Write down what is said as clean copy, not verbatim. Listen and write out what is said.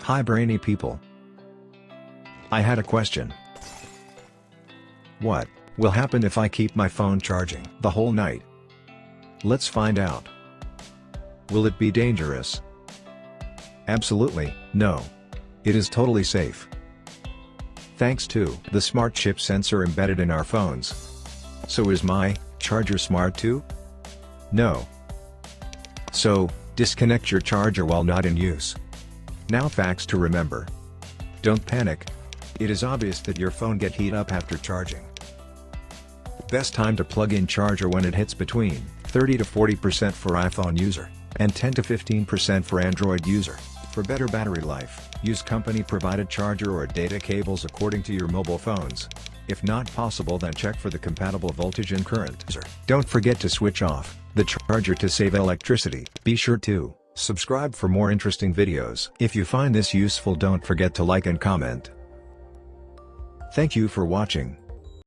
Hi brainy people. I had a question. What will happen if I keep my phone charging the whole night? Let's find out. Will it be dangerous? Absolutely, no. It is totally safe. Thanks to the smart chip sensor embedded in our phones. So is my charger smart too? No. So, disconnect your charger while not in use. Now facts to remember. Don't panic. It is obvious that your phone get heat up after charging. Best time to plug in charger when it hits between 30 to 40% for iPhone user, and 10 to 15% for Android user. For better battery life, use company provided charger or data cables according to your mobile phones. If not possible, then check for the compatible voltage and current. Don't forget to switch off the charger to save electricity. Be sure to subscribe for more interesting videos. If you find this useful, don't forget to like and comment. Thank you for watching.